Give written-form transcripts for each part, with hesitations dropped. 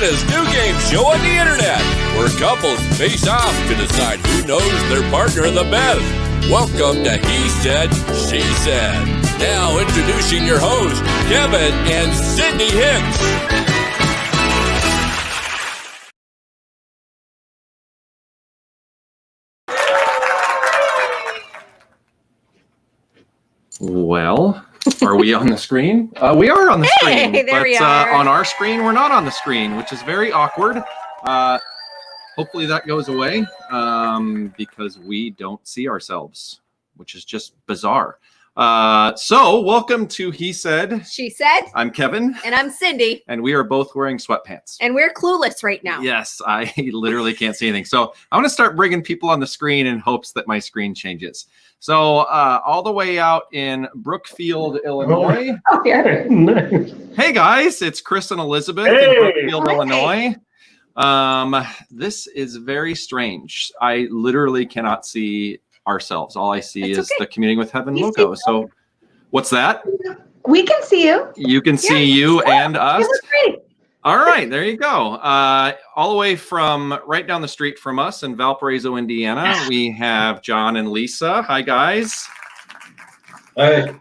hottest new game show on the internet, where couples face off to decide who knows their partner the best. Welcome to He Said, She Said. Now introducing your hosts, Kevin and Cindy Hicks. Well, are we on the screen? We are on the screen, there we but are. on our screen, we're not on the screen, which is very awkward. Hopefully that goes away because we don't see ourselves, which is just bizarre. So welcome to He Said, She Said. I'm Kevin. And I'm Cindy. And we are both wearing sweatpants. And we're clueless right now. Yes, I literally can't see anything. So I'm going to start bringing people on the screen in hopes that my screen changes. So all the way out in Brookfield, Illinois. Oh, yeah. Hey guys, it's Chris and Elizabeth Hey. in Brookfield, Hi. Illinois. This is very strange. I literally cannot see ourselves. All I see It's is okay. the Communing with Heaven You logo. see So what's that? We can see you. You can see you and us. You look great. All right, there you go. All the way from right down the street from us in Valparaiso, Indiana, we have John and Lisa. Hi, guys. Hi.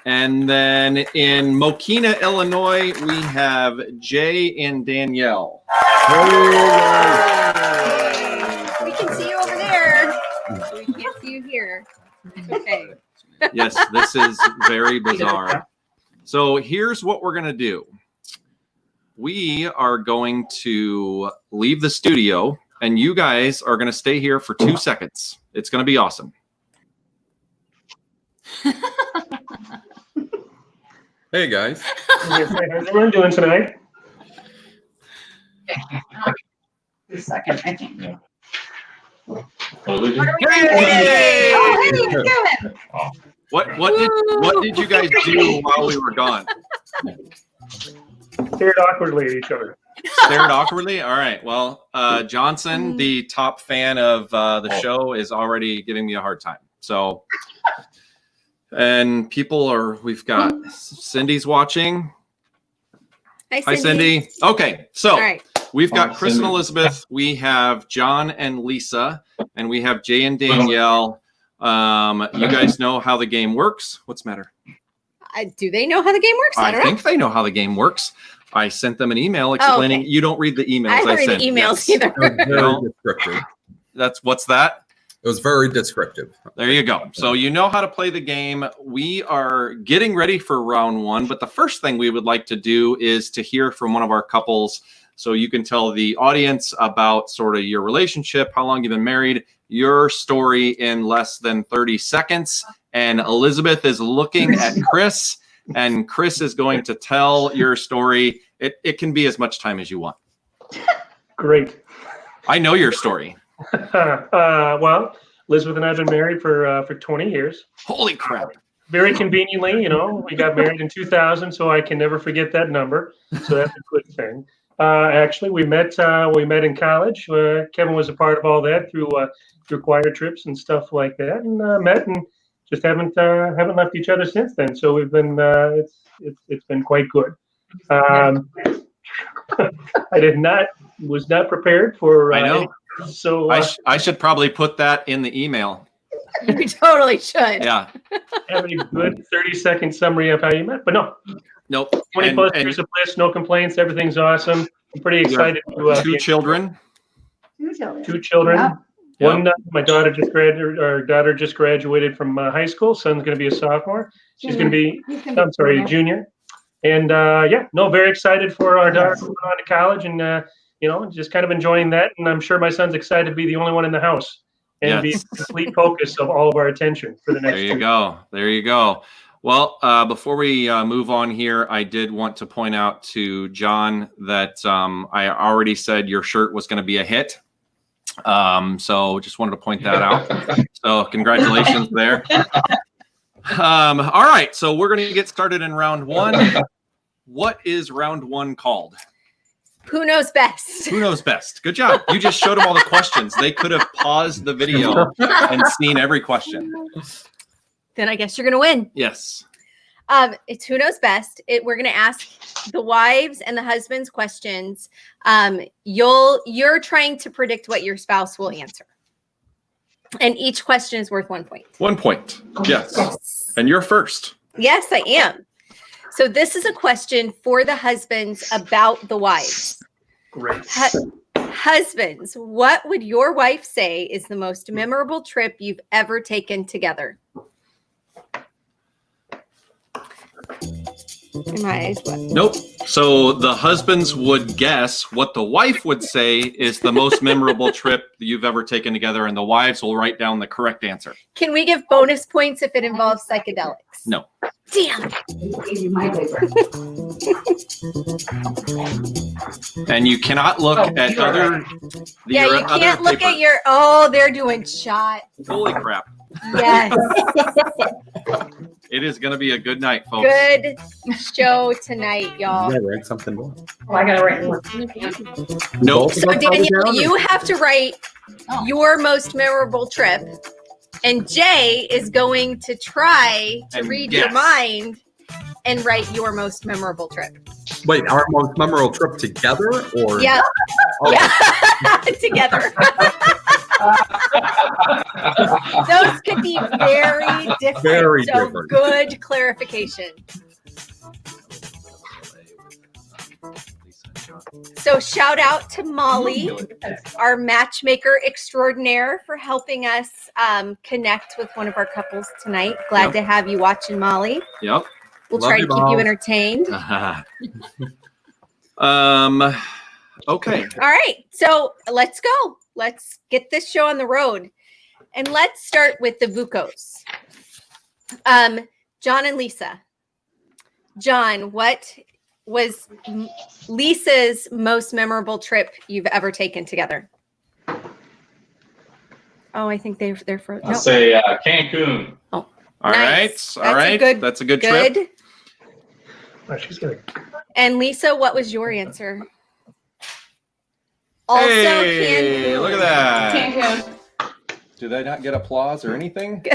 And then in Mokina, Illinois, we have Jay and Danielle. We can see you over there. So we can't see you here. It's okay. Yes, this is very bizarre. So here's what we're going to do. We are going to leave the studio, and you guys are going to stay here for 2 seconds. It's going to be awesome. Hey guys. How's everyone doing tonight? A second, I think. Hey! Oh, hey, Kevin. What did you guys do while we were gone? Stared awkwardly at each other. Stared awkwardly? All right. Well, Johnson, the top fan of the show, is already giving me a hard time. So, and we've got Cindy's watching. Hi, Cindy. Okay. So All right. we've got Chris and Elizabeth. We have John and Lisa, and we have Jay and Danielle. You guys know how the game works. What's the matter? Do they know how the game works? I I don't think they know how the game works. I sent them an email explaining. okay. You don't read the emails I don't read sent. the emails Yes. either. Very descriptive. What's that? It was very descriptive. There you go. So you know how to play the game. We are getting ready for round one, but the first thing we would like to do is to hear from one of our couples. So you can tell the audience about sort of your relationship, how long you've been married, your story in less than 30 seconds. And Elizabeth is looking at Chris, and Chris is going to tell your story. It can be as much time as you want. Great. I know your story. Well, Elizabeth and I have been married for 20 years. Holy crap. Very conveniently, we got married in 2000, so I can never forget that number. So that's a good thing. Actually, we met in college. Kevin was a part of all that through choir trips and stuff like that, and met and just haven't left each other since then. So we've been it's been quite good. I was not prepared for. I know. So I should probably put that in the email. You totally should. Yeah. have a good 30-second summary of how you met, but no, Nope. 20 And- plus and years of bliss, no complaints, everything's awesome. I'm pretty excited to two children. two children. Yeah. One, my daughter just graduated from high school. Son's going to be a sophomore. She's going to be, junior. And very excited for our daughter going on to college, and just kind of enjoying that. And I'm sure my son's excited to be the only one in the house and be Yes. the complete focus of all of our attention for the next. There you go. There you go. Well, before we move on here, I did want to point out to John that I already said your shirt was going to be a hit. So just wanted to point that out. So congratulations there. All right. So we're going to get started in round one. What is round one called? Who knows best? Who knows best? Good job. You just showed them all the questions. They could have paused the video and seen every question. Then I guess you're going to win. Yes. It's who knows best. We're going to ask the wives and the husbands questions. You're trying to predict what your spouse will answer. And each question is worth 1 point. 1 point. Yes. And you're first. Yes, I am. So this is a question for the husbands about the wives. Great. Husbands, what would your wife say is the most memorable trip you've ever taken together? Nope. So the husbands would guess what the wife would say is the most memorable trip that you've ever taken together, and the wives will write down the correct answer. Can we give bonus points if it involves psychedelics? No. Damn. And you cannot look at other. Yeah, you can't look at your. Oh, they're doing shot. Holy crap! Yes. It is going to be a good night, folks. Good show tonight, y'all. Yeah, write something more. Oh, I gotta write one. Nope. So Danielle, you have to write your most memorable trip, and Jay is going to try to And read guess. your mind and write your most memorable trip. Wait, our most memorable trip together, or Yeah, Oh, yeah, together. Those could be very different. Very so different. Good clarification. So shout out to Molly, our matchmaker extraordinaire, for helping us connect with one of our couples tonight. Glad Yep. to have you watching, Molly. Yep. We'll Love try you, to keep you Molly. entertained. Okay. All right, so let's go. Let's get this show on the road. And let's start with the Vucos. John and Lisa. John, what was Lisa's most memorable trip you've ever taken together? Oh, I think they're for I'll say Cancun. All Nice. right. All right. That's a good trip. good. Oh, she's gonna. And Lisa, what was your answer? Also, Hey, Cancun. look at that. Cancun. Do they not get applause or anything?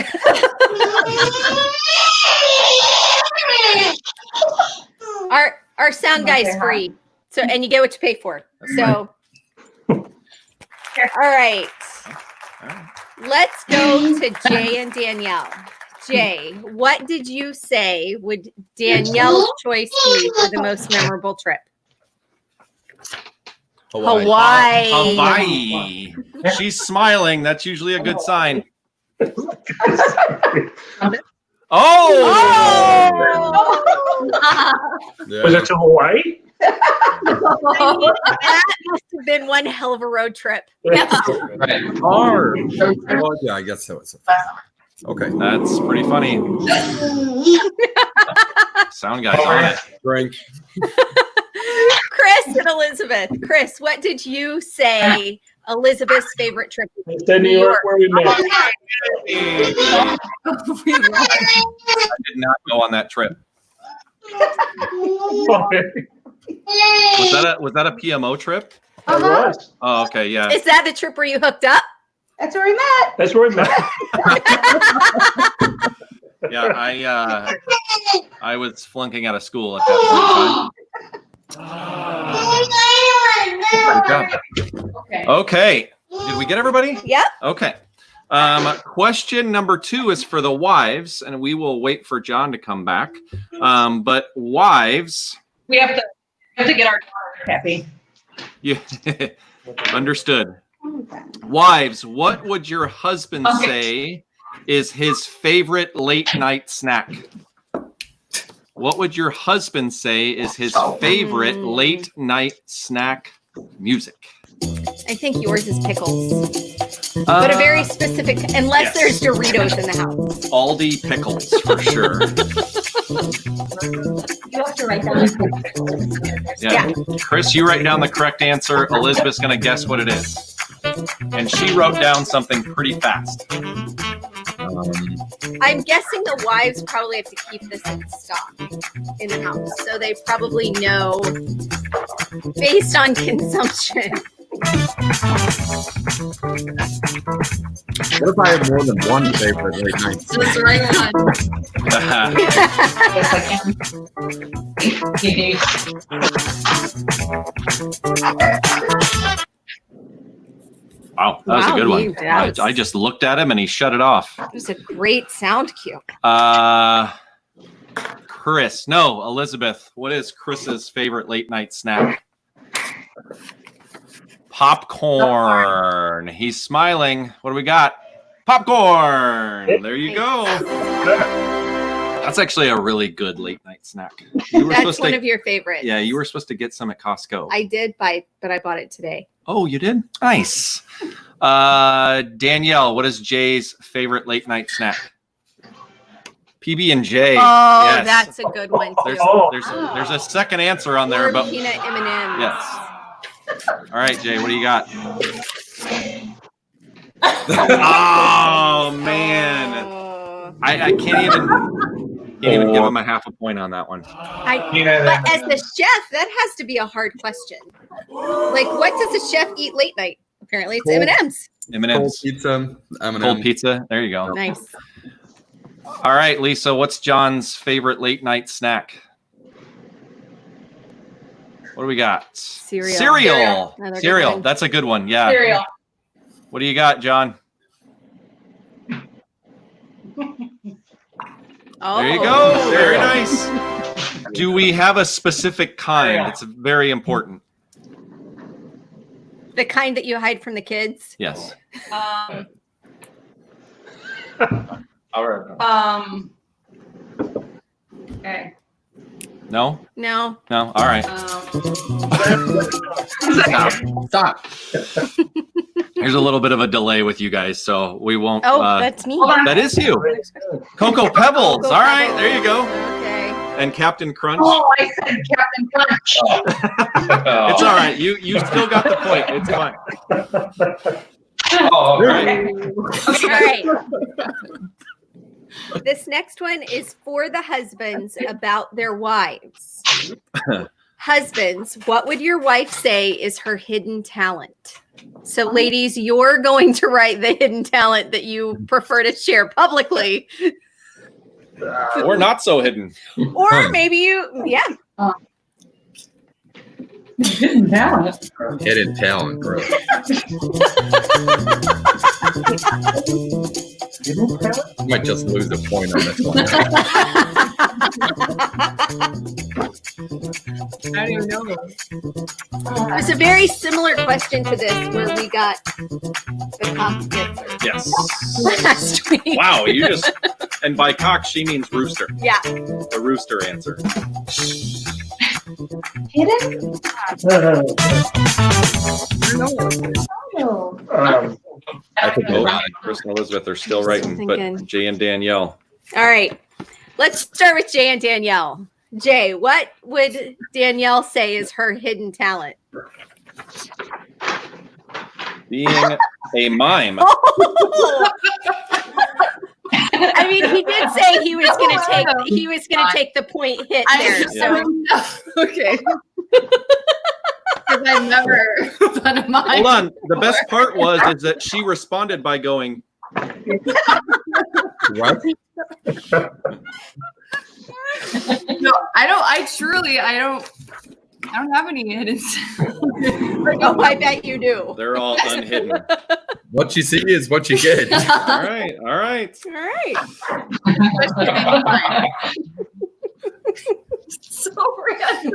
Our sound guy is free. So, and you get what you pay for. So, all right. Let's go to Jay and Danielle. Jay, what did you say would Danielle's choice be for the most memorable trip? Hawaii. Hawaii. She's smiling. That's usually a good sign. Oh! Yeah. Was it to Hawaii? That must have been one hell of a road trip. Right. Hard. Well, yeah, I guess so. Okay. That's pretty funny. Sound guy's on it. Drink. Chris and Elizabeth. Chris, what did you say Elizabeth's favorite trip was? It's in New York where we met. I did not go on that trip. Was that a PMO trip? It was. Oh, okay, yeah. Is that the trip where you hooked up? That's where we met. That's where we met. Yeah, I was flunking out of school at that point in time. Good job. Okay. Okay. Did we get everybody? Yep. Okay. Question number 2 is for the wives, and we will wait for John to come back. But wives, We have to get our daughter happy. you understood. Wives, what would your husband say is his favorite late night snack? What would your husband say is his favorite late night snack music? I think yours is pickles. But a very specific, unless yes. there's Doritos in the house. Aldi pickles for sure. You have to write down. Yeah. Chris, you write down the correct answer. Elizabeth's going to guess what it is. And she wrote down something pretty fast. I'm guessing the wives probably have to keep this in stock in the house. So they probably know, based on consumption, What if I have more than one favorite late night? That's the right one. Yes, I can. Wow, that was a Wow, good one. you- that was- I just looked at him and he shut it off. It was a great sound cue. Chris, no, Elizabeth. What is Chris's favorite late night snack? Popcorn. He's smiling. What do we got? Popcorn. There you go. That's actually a really good late night snack. You were That's supposed one to, of your favorites. yeah, you were supposed to get some at Costco. I did buy, but I bought it today. Oh, you did? Nice. Danielle, what is Jay's favorite late night snack? PB&J. Oh, Yes. that's a good one too. There's a second answer on there, Or but peanut M&Ms. yes. All right, Jay, what do you got? Oh man, Oh. I can't even give him a half a point on that one. But as the chef, that has to be a hard question. Like, what does a chef eat late night? Apparently, it's Cold. M&Ms. Cold M&M's, pizza. M&M. cold pizza. There you go. Nice. All right, Lisa, what's John's favorite late night snack? What do we got? Cereal. Cereal. Another good Cereal. one. That's a good one. Yeah. Cereal. What do you got, John? Oh. There you go. Very nice. Do we have a specific kind? It's very important. The kind that you hide from the kids. Yes. All right. Okay. No? No. No? All right. Stop. There's a little bit of a delay with you guys, so we won't. Oh, that's me. Hold on. That is you. Cocoa Pebbles. Cocoa All right. Pebbles. There you go. Okay. And Captain Crunch. Oh, I said Captain Crunch. It's all right. You still got the point. It's fine. Oh, All okay. right. All right. This next one is for the husbands about their wives. Husbands, what would your wife say is her hidden talent? So, ladies, you're going to write the hidden talent that you prefer to share publicly, Or not so hidden. or maybe you, yeah. Hidden talent. Hidden talent, bro. I might just lose a point on this one. I don't even know. It's a very similar question to this where we got the cock answer Yes. last week. Wow. You just. And by cock, she means rooster. Yeah. The rooster answer. Hidden? Oh. I think Oh, about it. Chris and Elizabeth are still writing, but thinking. Jay and Danielle. All right. Let's start with Jay and Danielle. Jay, what would Danielle say is her hidden talent? Being a mime. I mean, he did say he was going to take the point hit there. So Okay. Because I've never done a mime. Hold on. The best part is that she responded by going, What? No, I don't. I don't have any hidden. oh, I bet you do. they're all unhidden. What you see is what you get. All right. All right. All right. So random.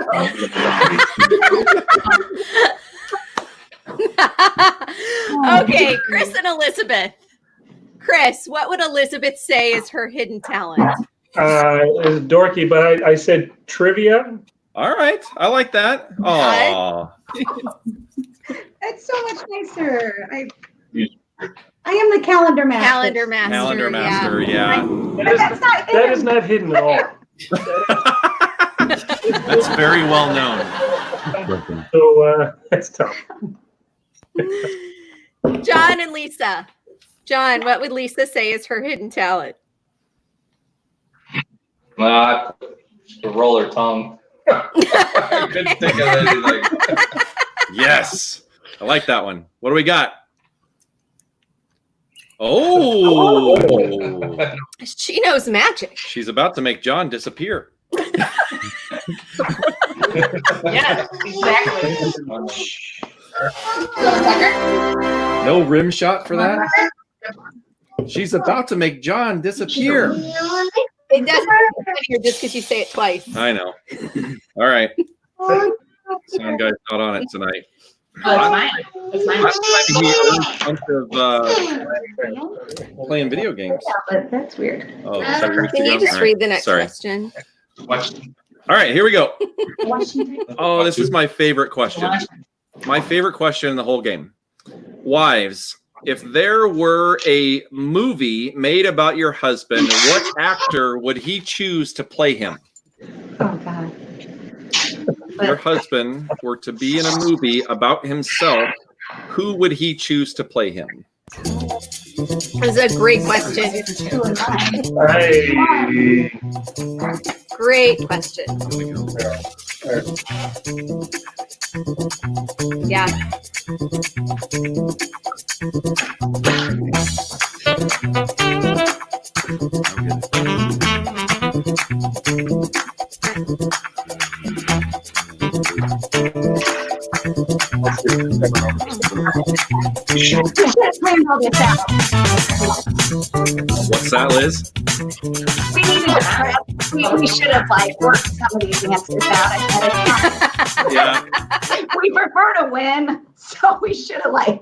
Okay, Chris and Elizabeth. Chris, what would Elizabeth say is her hidden talent? It's dorky, but I said trivia. All right. I like that. Oh. That's so much nicer. I am the calendar master. Calendar master. Calendar master. Yeah. That is not hidden at all. That's very well known. So that's tough. John and Lisa. John, what would Lisa say is her hidden talent? Nah, the roller tongue. I couldn't think of anything. Yes. I like that one. What do we got? Oh, She knows magic. she's about to make John disappear. Yes, exactly. No rim shot for that. She's about to make John disappear. It doesn't matter just because you say it twice. I know. All right. Sound guy's not on it tonight. Oh, it's mine. Last time he earned a bunch of playing video games. But that's weird. Oh, sorry. Can you just All right. read the next Sorry. question? All right, here we go. Oh, this is my favorite question. My favorite question in the whole game. Wives, if there were a movie made about your husband, what actor would he choose to play him? Oh God. If your husband were to be in a movie about himself, who would he choose to play him? That's a great question. Hey. Great question. Yeah. What's that, Liz? We needed to prep. We should have like worked some of these answers out ahead of time. Yeah. We prefer to win, so we should have like.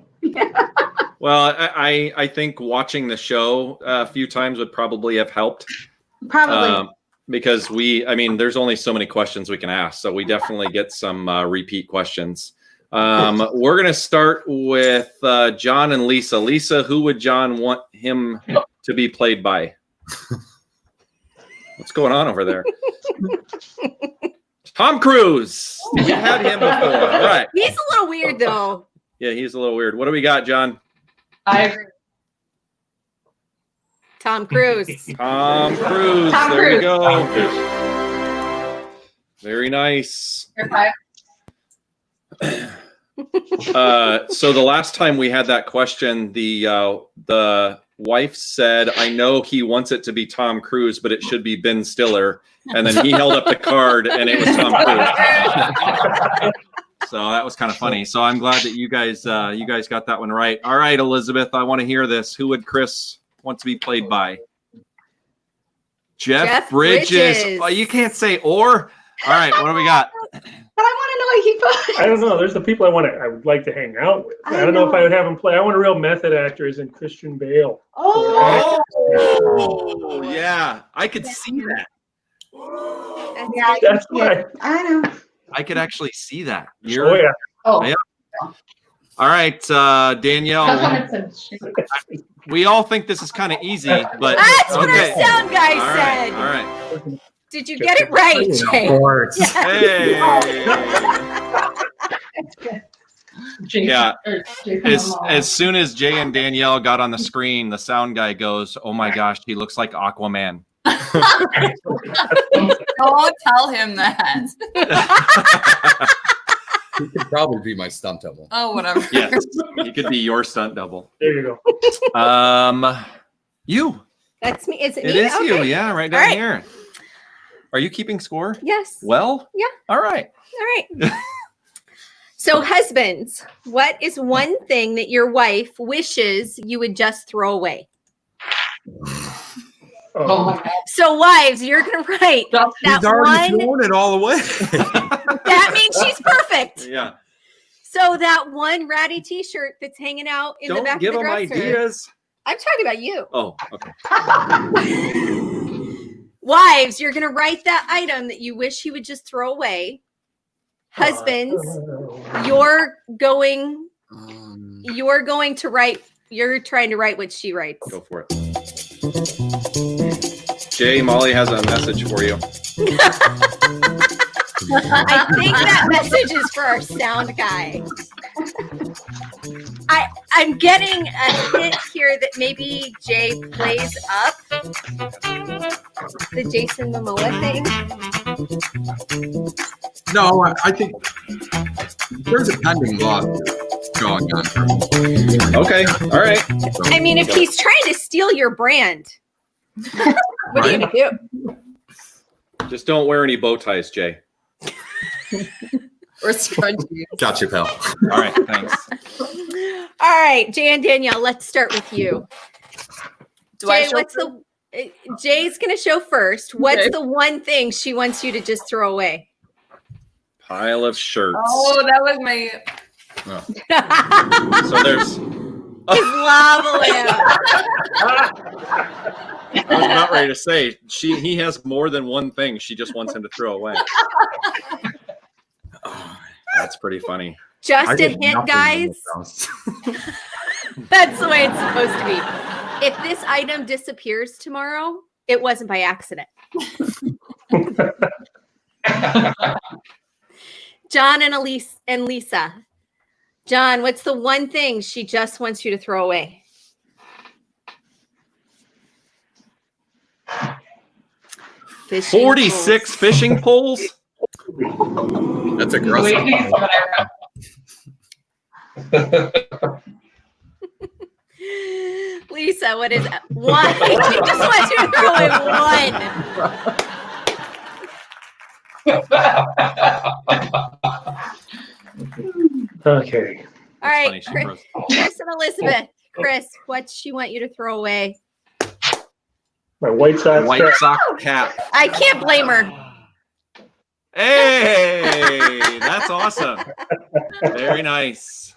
Well, I think watching the show a few times would probably have helped. Probably. Because there's only so many questions we can ask. So we definitely get some repeat questions. We're going to start with John and Lisa. Lisa, who would John want him to be played by? What's going on over there? Tom Cruise. We've had him before. Right. He's a little weird though. Yeah, he's a little weird. What do we got, John? I agree. Tom Cruise. Tom Cruise. Tom There we Cruise. go. Very nice. You're five. So the last time we had that question, the wife said, "I know he wants it to be Tom Cruise, but it should be Ben Stiller." And then he held up the card, and it was Tom Cruise. So that was kind of funny. So I'm glad that you guys got that one right. All right, Elizabeth, I want to hear this. Who would Chris want to be played by? Jeff Bridges. Oh, you can't say or. All right, what do we got? But I want to know what he put. I don't know. There's the people I would like to hang out with. I don't know if I would have him play. I want a real method actor as in Christian Bale. Oh. Yeah, I could see that. Yeah, That's right. I know. I could actually see that. Oh yeah. Oh, Yeah. All right, Danielle. We all think this is kind of easy, but That's what okay. our sound guy All said. right. Did you get it right, Jay? Of course. Hey. Yeah. As soon as Jay and Danielle got on the screen, the sound guy goes, "Oh my gosh, he looks like Aquaman." Don't tell him that. He could probably be my stunt double. Oh, whatever. Yes, he could be your stunt double. There you go. You. That's me. Is it It me? is you. Okay. Yeah, right down All right. here. Are you keeping score? Yes. Well. Yeah. All right. All right. So, husbands, what is one thing that your wife wishes you would just throw away? Oh my God. So, wives, you're going to write that He's already one. thrown it all away. That means she's perfect. Yeah. So, that one ratty T-shirt that's hanging out in the Don't back give of the them dresser. ideas. I'm talking about you. Oh, okay. Wives, you're going to write that item that you wish he would just throw away. Husbands, you're going to write. You're trying to write what she writes. Go for it. Jay, Molly has a message for you. I think that message is for our sound guy. I'm getting a hint here that maybe Jay plays up the Jason Momoa thing. No, I think there's a pending lawsuit. shotgun. Okay. All right. I mean, if he's trying to steal your brand, what are you gonna do? Just don't wear any bow ties, Jay. Or scrunchie. Got you, pal. All right. Thanks. All right, Jay and Danielle, let's start with you. Do I Jay, show what's the Jay's gonna show first. What's Okay. the one thing she wants you to just throw away? Pile of shirts. Oh, that was my. So there's. His lava lamp. I was about ready to say he has more than one thing she just wants him to throw away. Oh, that's pretty funny. Just a hint, guys. That's the way it's supposed to be. If this item disappears tomorrow, it wasn't by accident. John and Elise and Lisa. John, what's the one thing she just wants you to throw away? Fishing 46 fishing poles. That's aggressive. poles. Lisa, what is it? One. She just wants you to throw away one. Okay. All right, Funny, she Chris, throws- Chris and Elizabeth. Chris, what's she want you to throw away? My White Sox. White cap. sock cap. I can't blame her. Hey, that's awesome. Very nice.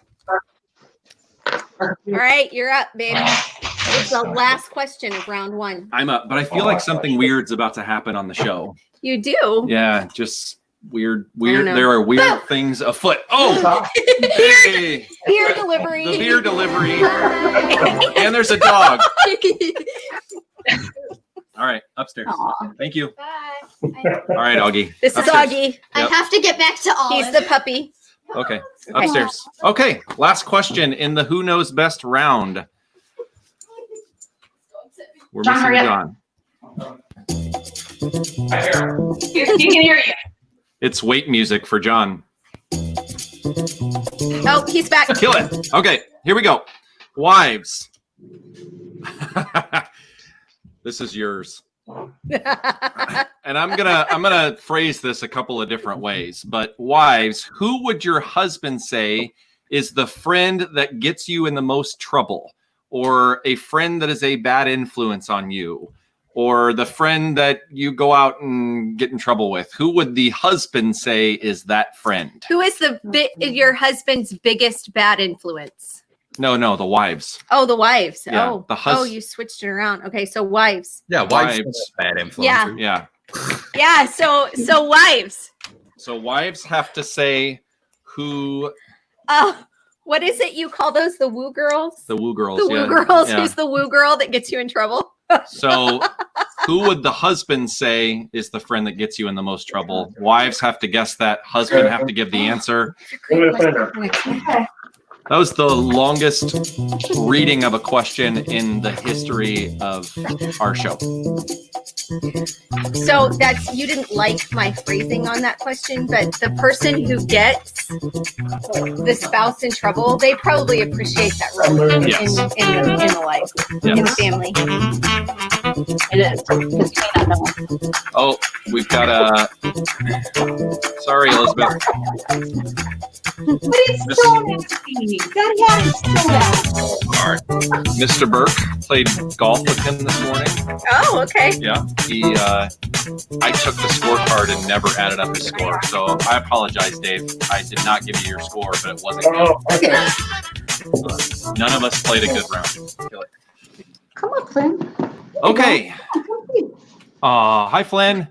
All right, you're up, babe. It's the last question of round one. I'm up, but I feel like something weird's about to happen on the show. You do. Yeah, just weird. know. There are weird things afoot. Oh, hey, Beer delivery. the beer delivery, and there's a dog. All right, upstairs. Thank you. Bye. All right, Augie. This is Upstairs. Augie. I Yep. have to get back to Olive. He's the puppy. Okay, upstairs. Okay, last question in the Who Knows Best round. We're John, missing hurry up. John. He can hear you. It's wait music for John. Oh, he's back. Kill it. Okay, here we go. Wives. This is yours. And I'm gonna phrase this a couple of different ways. But wives, who would your husband say is the friend that gets you in the most trouble, or a friend that is a bad influence on you, or the friend that you go out and get in trouble with? Who would the husband say is that friend? Who is your husband's biggest bad influence? No, the wives. Oh, the wives. Yeah, Oh, the oh, you switched it around. Okay, so wives. Yeah, Wives. wives. Bad influence. Yeah. Yeah. Yeah, so wives. So wives have to say who What is it you call those? The woo girls? the woo girls. The woo yeah. girls. Yeah. Who's the woo girl that gets you in trouble? So who would the husband say is the friend that gets you in the most trouble? Wives have to guess that. Husband have to give the answer. I'm gonna find out. That was the longest reading of a question in the history of our show. So you didn't like my phrasing on that question, but the person who gets the spouse in trouble, they probably appreciate that role in the life, in the Yes. family. It is. Because you may not know. Oh, we've got a. Sorry, Elizabeth. But it's so nasty. That hat is so nasty. All right. Mr. Burke played golf with him this morning. Oh, okay. Yeah, I took the scorecard and never added up his score. So I apologize, Dave. I did not give you your score, but it wasn't good. Oh, okay. None of us played a good round. Come on, Flynn. Okay. Hi, Flynn.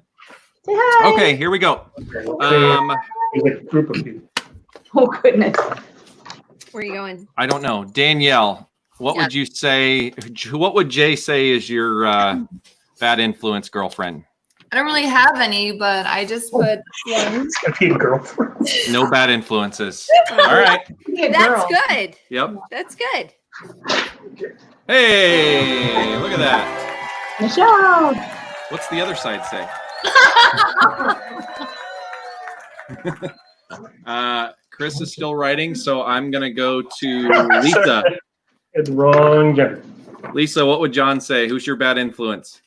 Say hi. Okay, here we go. There's a group of people. Oh, goodness. Where are you going? I don't know. Danielle, what would you say? What would Jay say is your bad influence girlfriend? I don't really have any, but I just put one. It's gonna be a girlfriend. No bad influences. All right. That's good. Yep. That's good. Hey, look at that. Michelle. What's the other side say? Chris is still writing, so I'm gonna go to Lisa. It's wrong gender. Lisa, what would John say? Who's your bad influence?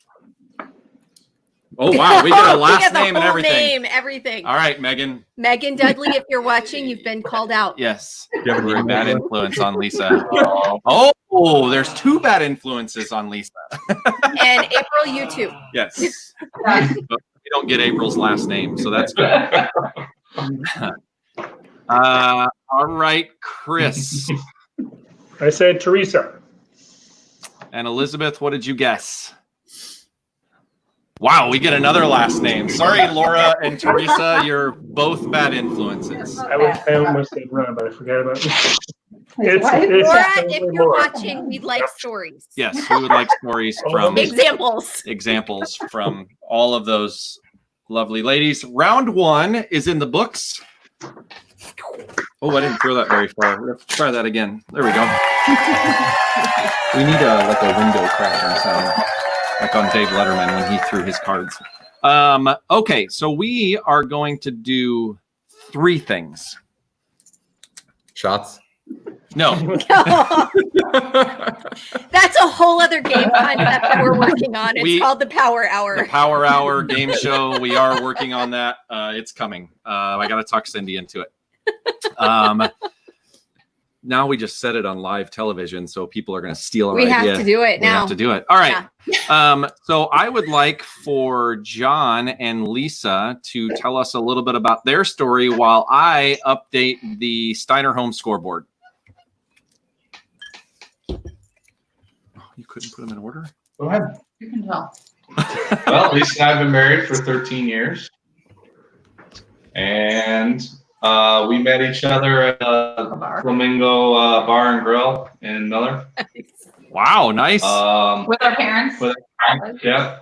Oh wow, we get a We last get the name and whole everything. Name, everything. All right, Megan. Megan Dudley, if you're watching, you've been called out. Yes, you have a very bad influence on Lisa. Oh, there's 2 bad influences on Lisa. And April, you too. Yes. But we don't get April's last name, so that's good. All right, Chris I said Teresa. and Elizabeth. What did you guess? Wow, we get another last name. Sorry, Laura and Teresa, you're both bad influences. I almost said Ron, but I forgot about it. Laura, It's if you're watching, we'd like stories. Yes, we would like stories from Examples from all of those lovely ladies. Round 1 is in the books. Oh, I didn't throw that very far. Let's try that again. There we go. We need like a window crashing sound, like on Dave Letterman when he threw his cards. Okay, so we are going to do 3 things. Shots. No. That's a whole other game concept that we're working on. It's called the Power Hour. The Power Hour game show. We are working on that. It's coming. I got to talk Cindy into it. Now we just set it on live television, so people are going to steal our idea. We have to do it now. We have to do it. All right. Yeah. So I would like for John and Lisa to tell us a little bit about their story while I update the Steiner Home scoreboard. You couldn't put them in order? Go ahead. You can tell. Well, Lisa and I have been married for 13 years. And we met each other at a Flamingo Bar and Grill in Miller. Wow, nice. With our parents. With our parents, yeah.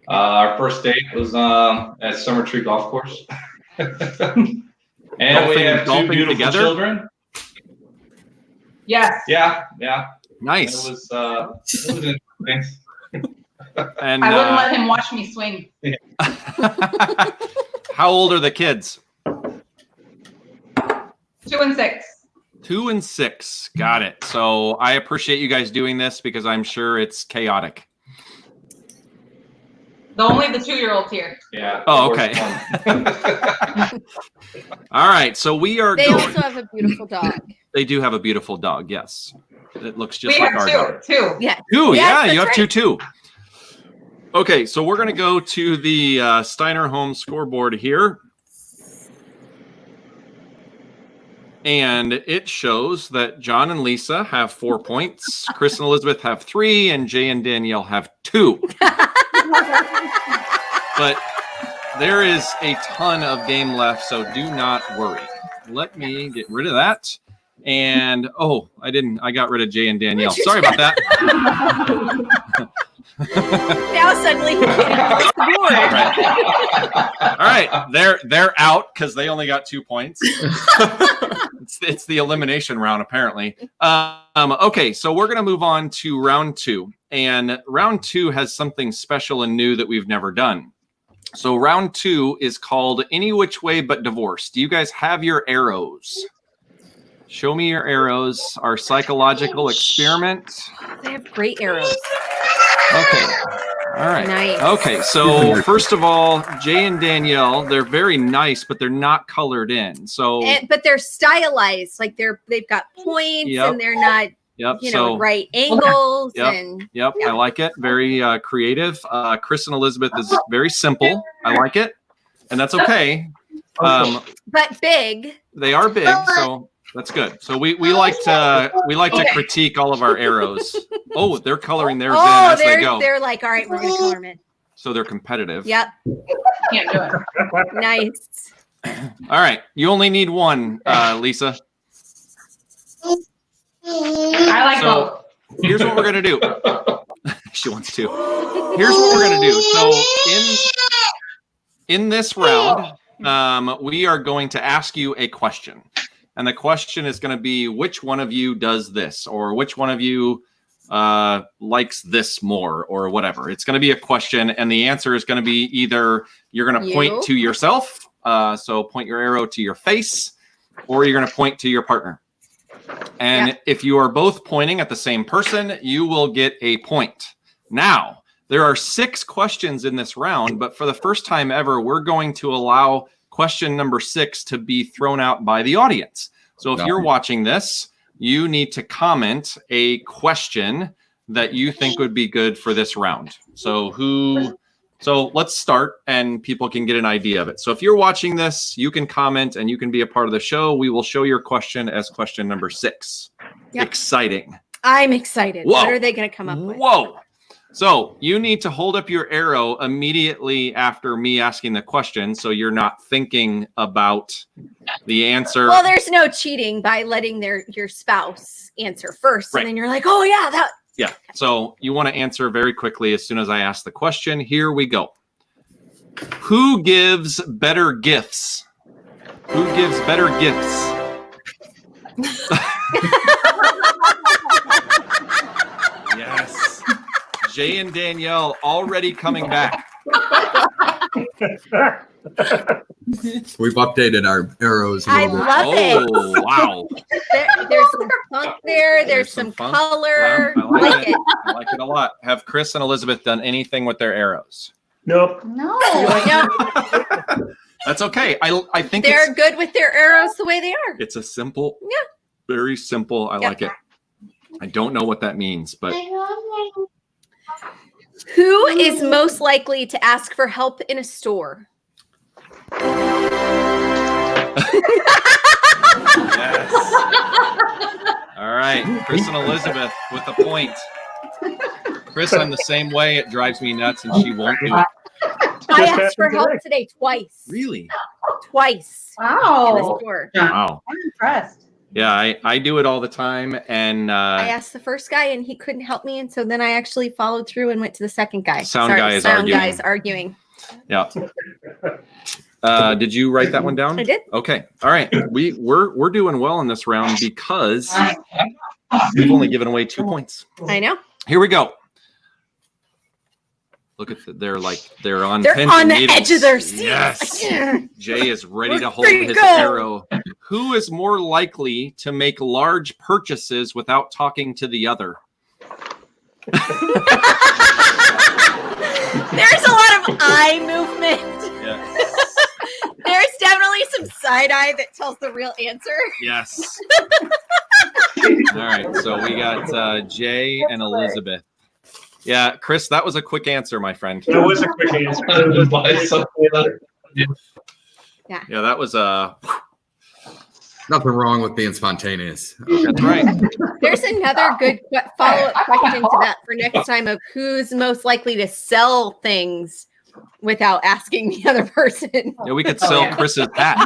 Our first date was at Summer Tree Golf Course. And we have 2 beautiful children. Yes. Yeah. Nice. It was interesting. And I wouldn't let him watch me swing. How old are the kids? 2 and 6. 2 and 6. Got it. So I appreciate you guys doing this because I'm sure it's chaotic. Only the 2-year-old here. Yeah. Oh, okay. All right. So we are They going. also have a beautiful dog. They do have a beautiful dog. Yes. It looks just We like have our dog. 2. Yeah. 2. Yes, Yeah. that's You have right. 2 too. Okay. So we're going to go to the Steiner Home scoreboard here. And it shows that John and Lisa have 4 points. Chris and Elizabeth have 3, and Jay and Danielle have 2. But there is a ton of game left, so do not worry. Let me get rid of that. And I got rid of Jay and Danielle. Sorry about that. Now suddenly he can't cross the board. All right, they're out because they only got 2 points. It's the elimination round, apparently. Okay, so we're gonna move on to round 2, and round 2 has something special and new that we've never done. So round 2 is called Any Which Way But Divorce. Do you guys have your arrows? Show me your arrows. Our psychological experiment. They have great arrows. Okay. All right. Nice. Okay. So first of all, Jay and Danielle, they're very nice, but they're not colored in. So, But they're stylized. Like they've got points Yep. and they're not, right angles. Yep. And Yep. I like it. Very creative. Chris and Elizabeth is very simple. I like it. And that's okay. but big. They are big. So that's good. So we like to critique all of our arrows. Oh, they're coloring theirs in as they go. They're like, all right, we're gonna color them in. So they're competitive. Yep. Can't do it. Nice. All right. You only need 1, Lisa. I like both. Here's what we're gonna do. She wants to. Here's what we're gonna do. So in this round, we are going to ask you a question. And the question is going to be, which one of you does this, or which one of you likes this more, or whatever. It's going to be a question, and the answer is going to be either you're going to point to yourself, so point your arrow to your face, or you're going to point to your partner. And if you are both pointing at the same person, you will get a point. Now, there are 6 questions in this round, but for the first time ever, we're going to allow question number 6 to be thrown out by the audience. So if you're watching this, you need to comment a question that you think would be good for this round. So let's start and people can get an idea of it. So if you're watching this, you can comment and you can be a part of the show. We will show your question as question number 6. Yep. Exciting. I'm excited. Whoa. What are they going to come up with? Whoa. So you need to hold up your arrow immediately after me asking the question, so you're not thinking about the answer. Well, there's no cheating by letting your spouse answer first. Right. And then you're like, oh yeah, that. Yeah. So you want to answer very quickly as soon as I ask the question. Here we go. Who gives better gifts? Who gives better gifts? Yes. Jay and Danielle already coming back. We've updated our arrows. I love it. Oh, wow. There's some funk there. There's some funk. color. Yeah, I like it. I like it a lot. Have Chris and Elizabeth done anything with their arrows? Nope. No. That's okay. I think they're good with their arrows the way they are. It's a simple, very simple. I like it. I don't know what that means, but who is most likely to ask for help in a store? Yes. All right, Chris and Elizabeth with a point. Chris, I'm the same way. It drives me nuts, and she won't do it. I asked for help today twice. Really? Twice. In the Wow. store. Wow. I'm impressed. Yeah, I do it all the time, and I asked the first guy, and he couldn't help me, and so then I actually followed through and went to the second guy. Sound guy is arguing. Yeah. Did you write that one down? I did. Okay. All right. We're doing well in this round because we've only given away 2 points. I know. Here we go. Look at they're on They're pins on and the needles. edge of their seats. Yes. Jay is ready to hold There you his go. arrow. Who is more likely to make large purchases without talking to the other? There's a lot of eye movement. Yes. There's definitely some side eye that tells the real answer. Yes. All right. So we got Jay and Elizabeth. Yeah, Chris, that was a quick answer, my friend. That was a quick answer. Yeah, that was Nothing wrong with being spontaneous. That's right. There's another good follow-up question to that for next time of who's most likely to sell things without asking the other person. Yeah, we could sell Chris's hat.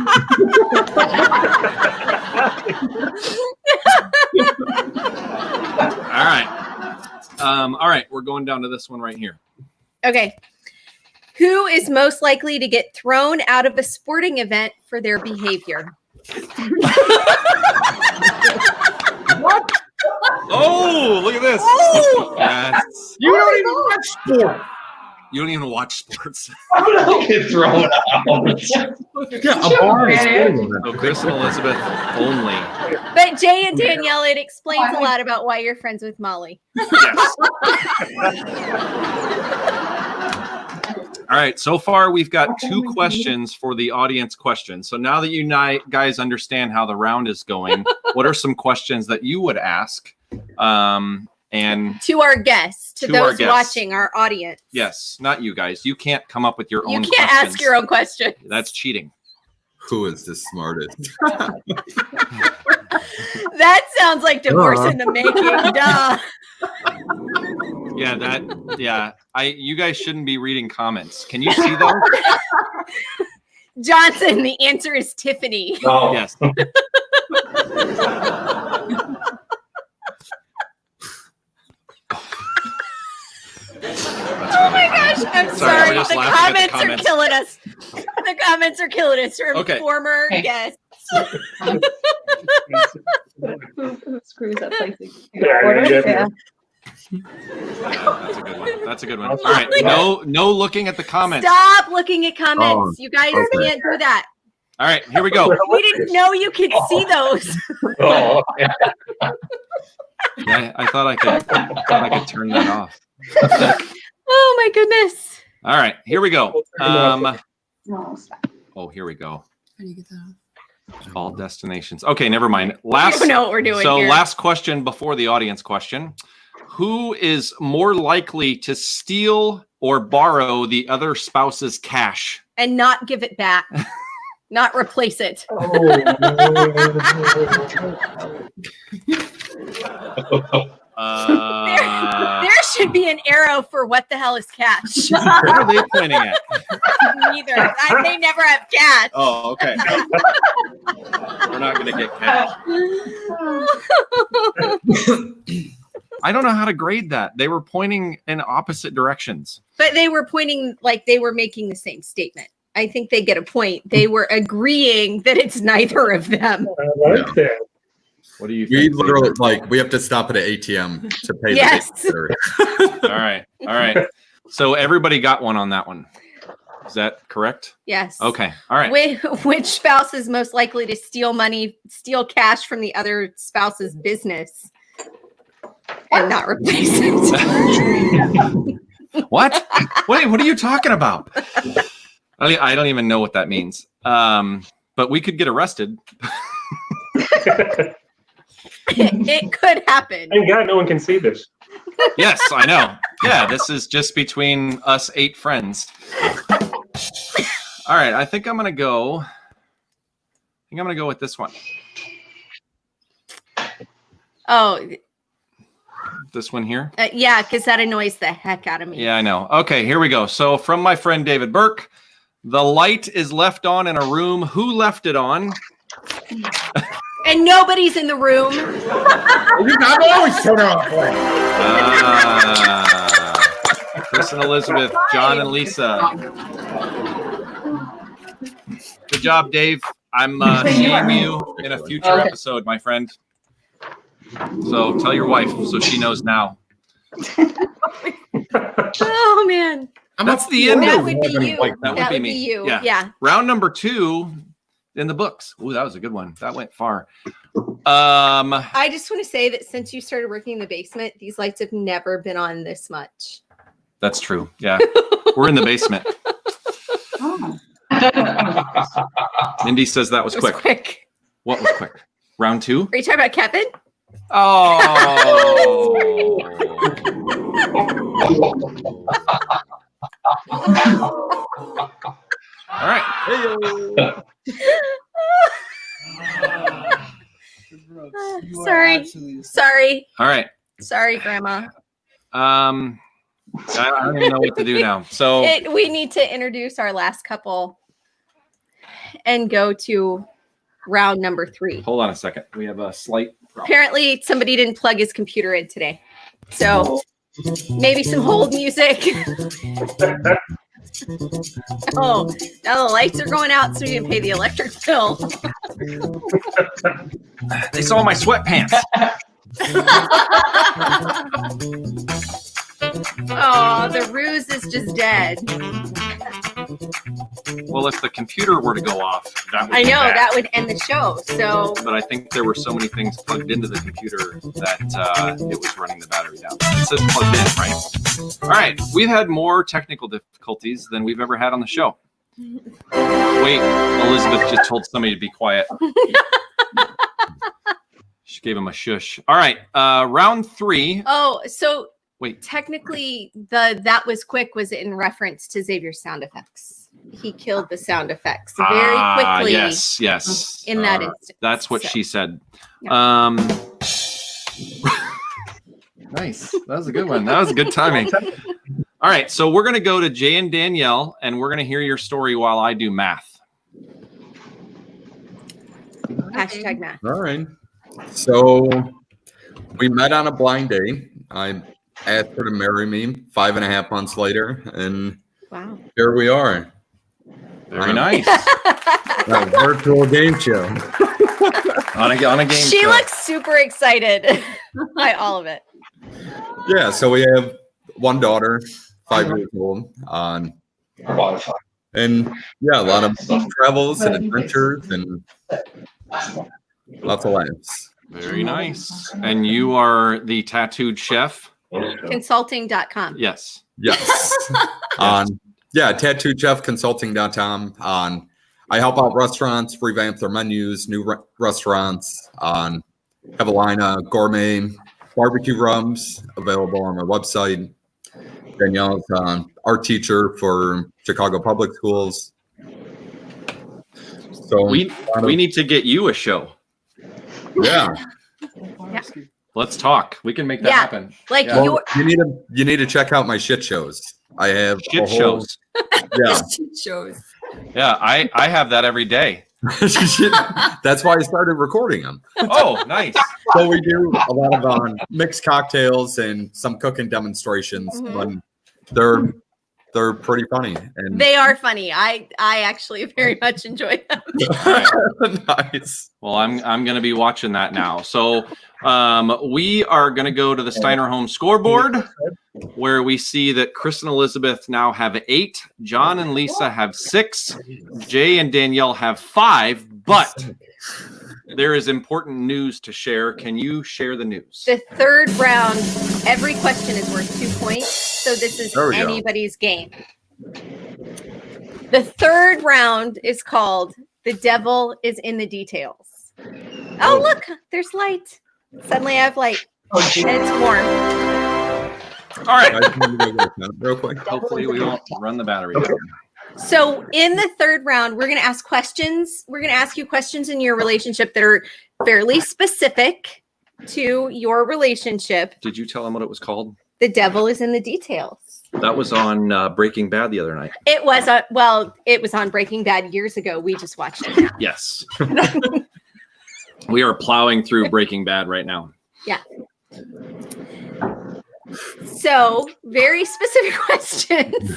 All right. All right, we're going down to this one right here. Okay. Who is most likely to get thrown out of a sporting event for their behavior? What? Oh, look at this. Oh! Yes. You don't even watch sport. You don't even watch sports. How did I get thrown out? Yeah, a bar is cool. So Chris and Elizabeth only. But Jay and Danielle, it explains a lot about why you're friends with Molly. Yes. All right. So far, we've got 2 questions for the audience questions. So now that you guys understand how the round is going, what are some questions that you would ask? And to our guests, to To our those guests. watching, our audience. yes, not you guys. You can't come up with your You own can't questions. ask your own question. That's cheating. Who is the smartest? That sounds like divorce in the making. Duh. Yeah, you guys shouldn't be reading comments. Can you see those? Johnson, the answer is Tiffany. Oh, Yes. Oh my gosh, I'm Sorry, sorry. we're just The laughing at the comments are comments. killing us. The comments are killing us from Okay. former Okay. guests. Who screws up placing? Yeah. That's a good one. That's a good one. All right. No looking at the comments. Stop looking at comments. Oh, You guys okay. can't do that. All right, here we go. We didn't know you could see those. Oh, Yeah, I thought I could turn that off. Oh my goodness. All right, here we go. No, stop. Oh, here we go. How do you get that off? All destinations. Okay, never mind. I don't know what we're doing So here. last question before the audience question. Who is more likely to steal or borrow the other spouse's cash? And not give it back. Not replace it. There should be an arrow for what the hell is cash. What are they pointing at? Neither. They never have cash. Oh, okay. We're not going to get cash. I don't know how to grade that. They were pointing in opposite directions. But they were pointing like they were making the same statement. I think they get a point. They were agreeing that it's neither of them. I like that. What do you We think? literally we have to stop at an ATM to pay Yes. the babysitter. All right. So everybody got one on that one. Is that correct? Yes. Okay. All right. Which spouse is most likely to steal cash from the other spouse's business and not replace it? What? Wait, what are you talking about? I don't even know what that means. But we could get arrested. It could happen. Thank God no one can see this. Yes, I know. Yeah, this is just between us 8 friends. All right, I think I'm gonna go with this one. Oh, This one here. yeah, because that annoys the heck out of me. Yeah, I know. Okay, here we go. So from my friend David Burke, the light is left on in a room. Who left it on? And nobody's in the room. I'm always turning off. Chris and Elizabeth, John and Lisa. Good job, Dave. I'm seeing you in a future episode, my friend. So tell your wife so she knows now. Oh man. That's the end That of would be you. That would be me. you. Yeah. Yeah. Round number 2 in the books. Ooh, that was a good one. That went far. I just want to say that since you started working in the basement, these lights have never been on this much. That's true. Yeah. We're in the basement. Mindy says that was It was quick. quick. What was quick? Round 2? Are you talking about Kevin? Oh. All right. Sorry. All right. Sorry, Grandma. I don't even know what to do now. So We need to introduce our last couple and go to round number 3. hold on a second. We have a slight problem. Apparently, somebody didn't plug his computer in today. So maybe some hold music. Oh, now the lights are going out so you can pay the electric bill. They saw my sweatpants. Oh, the ruse is just dead. Well, if the computer were to go off, that would I be know bad. that would end the show. So But I think there were so many things plugged into the computer that it was running the battery down. It says plugged in, right? All right. We've had more technical difficulties than we've ever had on the show. Wait, Elizabeth just told somebody to be quiet. She gave him a shush. All right. Round 3. oh, so Wait. technically that was quick was in reference to Xavier's sound effects. He killed the sound effects very quickly. Yes. In that instant. That's what So- she said. Yeah. Nice. That was a good one. That was good timing. All right. So we're going to go to Jay and Danielle, and we're going to hear your story while I do math. Hashtag math. All right. So we met on a blind date. I asked her to marry me 5.5 months later, and Wow. here we are. Very nice. A virtual game show. on a game She show. looks super excited by all of it. Yeah, so we have one daughter, 5 years old. And yeah, a lot of travels and adventures and lots of laughs. Very nice. And you are the tattooed chef? Consulting.com. Yes. Yes. tattooedchefconsulting.com. I help out restaurants revamp their menus, new restaurants, have a line of gourmet barbecue rums available on our website. Danielle's art teacher for Chicago Public Schools. So we need to get you a show. Yeah. Let's talk. We can make that happen. Like Well, you need to check out my shit shows. I have shit shows. Yeah. shows. Yeah, I have that every day. That's why I started recording them. Oh, nice. So we do a lot of mixed cocktails and some cooking demonstrations. But they're pretty funny. And They are funny. I actually very much enjoy them. nice. Well, I'm going to be watching that now. So we are going to go to the Steiner Home scoreboard, where we see that Chris and Elizabeth now have 8, John and Lisa have 6, Jay and Danielle have 5, but there is important news to share. Can you share the news? The third round, every question is worth 2 points. So this is There we go. anybody's game. The third round is called The Devil is in the Details. Oh, look, there's light. Suddenly I have light. And it's warm. All right. Real quick. Hopefully we won't run the battery down. So in the third round, we're going to ask questions. We're going to ask you questions in your relationship that are fairly specific to your relationship. Did you tell them what it was called? The Devil is in the Details. That was on Breaking Bad the other night. It was it was on Breaking Bad years ago. We just watched it now. Yes. We are plowing through Breaking Bad right now. Yeah. So, very specific questions.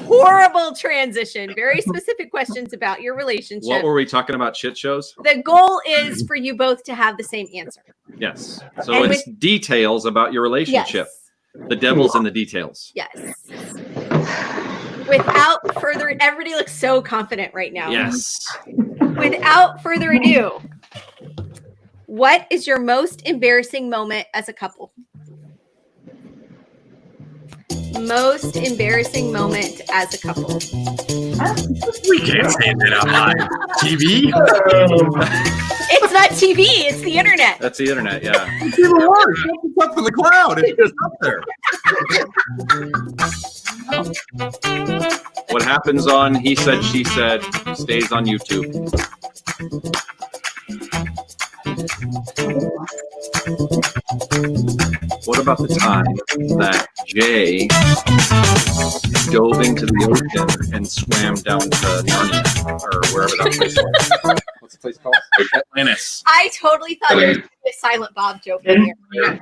Horrible transition. Very specific questions about your relationship. What were we talking about? Shit shows? The goal is for you both to have the same answer. Yes. So And it's details about your relationship. Yes. The devil's in the details. Yes. Without further, everybody looks so confident right now. Yes. Without further ado, what is your most embarrassing moment as a couple? Most embarrassing moment as a couple. We can't say that on live TV. It's not TV, it's the internet. That's the internet, yeah. It's even worse. It's up in the cloud. It's just up there. What happens on He Said, She Said stays on YouTube. What about the time that Jay dove into the ocean and swam down to Narnia, or wherever that place was? What's the place called? Atlantis. I totally thought it was a Silent Bob joke in here. Yeah.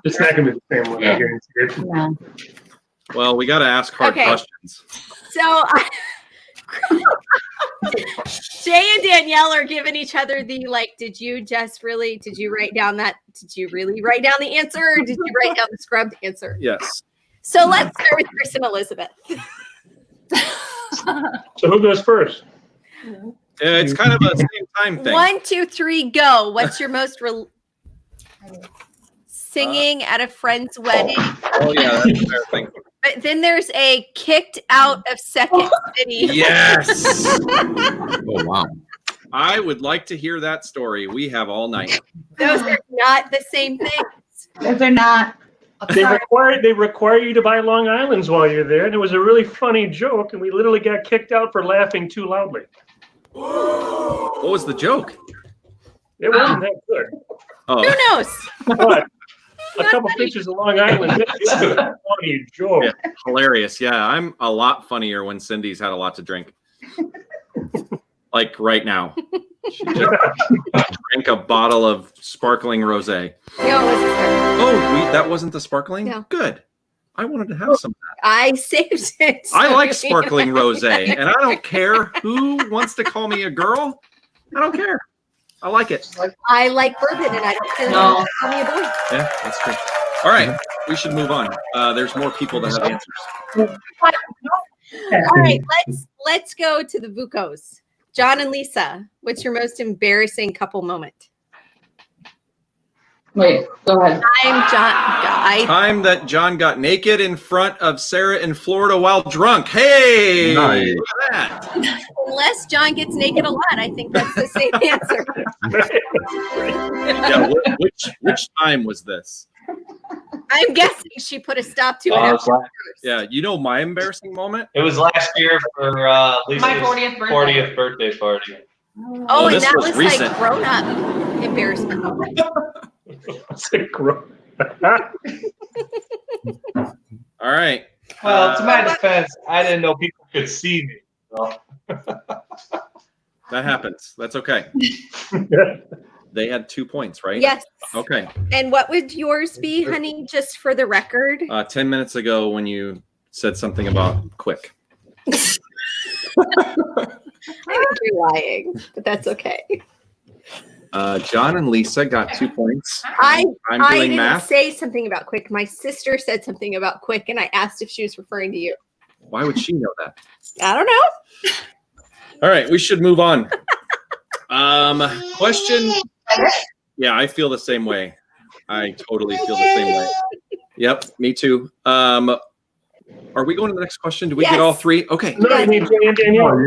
It's not going to be the same one. I guarantee it. Well, we got to ask hard Okay. questions. So Jay and Danielle are giving each other the did you really write down the answer, or did you write down the scrubbed answer? Yes. So let's start with Chris and Elizabeth. So who goes first? It's kind of a same time thing. 1, 2, 3, go. What's your most singing at a friend's wedding? Oh, yeah, that's a fair thing. But then there's a kicked out of Second City. Yes. Oh, wow. I would like to hear that story. We have all night. Those are not the same things. Those are not. They require you to buy Long Island's while you're there, and it was a really funny joke, and we literally got kicked out for laughing too loudly. What was the joke? It wasn't that good. Oh, Who knows? But a couple pictures of Long Island, it was a funny joke. yeah, hilarious. Yeah, I'm a lot funnier when Cindy's had a lot to drink. Like right now. She just drank a bottle of sparkling rosé. No, it wasn't her. Oh, that wasn't the sparkling? No. Good. I wanted to have some of that. I saved it. I like sparkling rosé, and I don't care who wants to call me a girl. I don't care. I like it. I like bourbon, and I don't care. No. Call me a boy. Yeah, that's true. All right, we should move on. There's more people that have answers. All right, let's go to the Vucos. John and Lisa, what's your most embarrassing couple moment? Wait, go ahead. Time that John got naked in front of Sarah in Florida while drunk. Hey, Nice. look at that. Unless John gets naked a lot, I think that's the same answer. Yeah, which time was this? I'm guessing she put a stop to it. it was after last- first. Yeah, you know my embarrassing moment? It was last year for Lisa's My 40th birthday. 40th birthday party. Oh, and this that was was recent. like grown up embarrassment moment. It's a gross. All right. Well, to my defense, I didn't know people could see me. So. That happens. That's okay. They had 2 points, right? Yes. Okay. And what would yours be, honey? Just for the record. 10 minutes ago when you said something about quick. I think you're lying, but that's okay. John and Lisa got 2 points. I'm I'm doing didn't math. say something about quick. My sister said something about quick, and I asked if she was referring to you. Why would she know that? I don't know. All right, we should move on. Question. Yeah, I feel the same way. I totally feel the same way. Yep, me too. Are we going to the next question? Do we get all three? Okay. No, you need Jay and Danielle. Oh,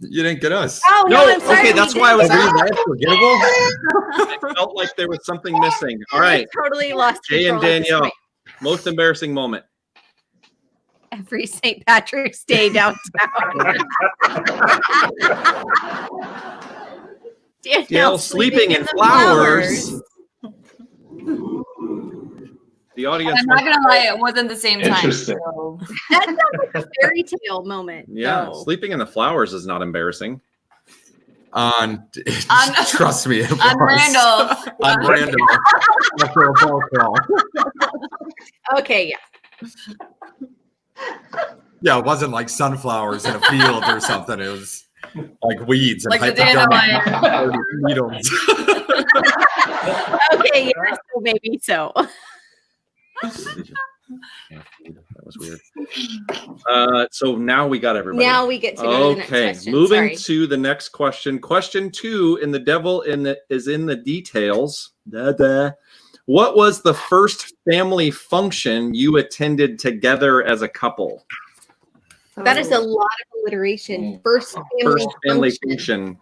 you didn't get us. Oh, no, I'm sorry. Okay, that's why I was. Are we that forgettable? I felt like there was something missing. All right, I totally lost Jay and control at this Danielle. point. Most embarrassing moment. Every St. Patrick's Day downtown. Danielle sleeping in flowers. The audience. I'm not gonna lie, it wasn't the same time. Interesting. So. That sounds like a fairy tale moment. Yeah, though. sleeping in the flowers is not embarrassing. Trust me, it On was. Randall. On Randall. After a phone call. Okay, yeah. Yeah, it wasn't like sunflowers in a field or something. It was like weeds and Like the dandelion. needles. Okay, yeah, so maybe so. That was weird. So now we got everybody. Now we get to go to the next question. Moving Sorry. to the next question. Question 2, in the devil is in the details. What was the first family function you attended together as a couple? That is a lot of alliteration. First family Function.